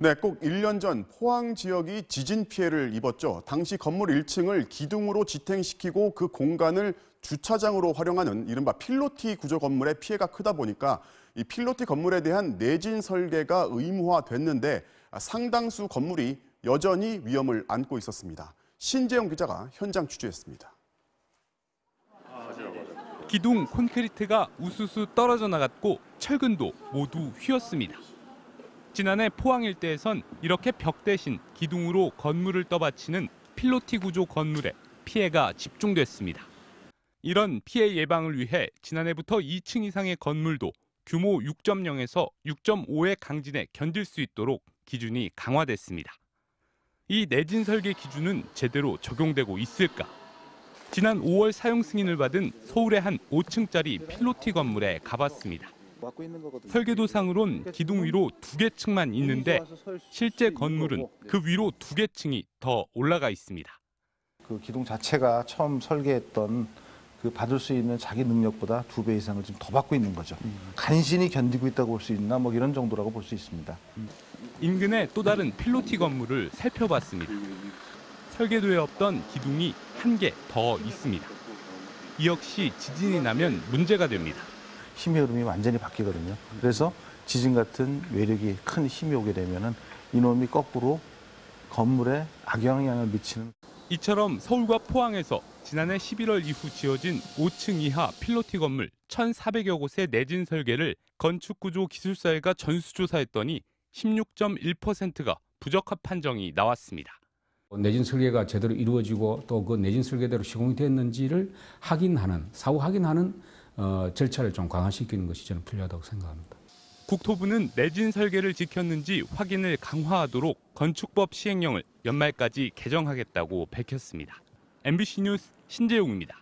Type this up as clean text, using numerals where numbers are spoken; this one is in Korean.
네, 꼭 1년 전 포항 지역이 지진 피해를 입었죠. 당시 건물 1층을 기둥으로 지탱시키고 그 공간을 주차장으로 활용하는 이른바 필로티 구조 건물의 피해가 크다 보니까 이 필로티 건물에 대한 내진 설계가 의무화됐는데 상당수 건물이 여전히 위험을 안고 있었습니다. 신재영 기자가 현장 취재했습니다. 기둥 콘크리트가 우수수 떨어져 나갔고 철근도 모두 휘었습니다. 지난해 포항 일대에선 이렇게 벽 대신 기둥으로 건물을 떠받치는 필로티 구조 건물에 피해가 집중됐습니다. 이런 피해 예방을 위해 지난해부터 2층 이상의 건물도 규모 6.0에서 6.5의 강진에 견딜 수 있도록 기준이 강화됐습니다. 이 내진 설계 기준은 제대로 적용되고 있을까? 지난 5월 사용 승인을 받은 서울의 한 5층짜리 필로티 건물에 가봤습니다. 설계도상으론 기둥 위로 2개 층만 있는데 실제 건물은 그 위로 2개 층이 더 올라가 있습니다. 그 기둥 자체가 처음 설계했던 그 받을 수 있는 자기 능력보다 2배 이상을 지금 더 받고 있는 거죠. 간신히 견디고 있다고 볼 수 있나 뭐 이런 정도라고 볼 수 있습니다. 인근의 또 다른 필로티 건물을 살펴봤습니다. 설계도에 없던 기둥이 1개 더 있습니다. 이 역시 지진이 나면 문제가 됩니다. 힘의 흐름이 완전히 바뀌거든요. 그래서 지진 같은 외력이 큰 힘이 오게 되면은 이놈이 거꾸로 건물에 악영향을 미치는. 이처럼 서울과 포항에서 지난해 11월 이후 지어진 5층 이하 필로티 건물 1,400여 곳의 내진 설계를 건축구조기술사회가 전수조사했더니 16.1%가 부적합 판정이 나왔습니다. 내진 설계가 제대로 이루어지고 또 그 내진 설계대로 시공이 됐는지를 사후 확인하는 절차를 좀 강화시키는 것이 저는 필요하다고 생각합니다. 국토부는 내진 설계를 지켰는지 확인을 강화하도록 건축법 시행령을 연말까지 개정하겠다고 밝혔습니다. MBC 뉴스 신재용입니다.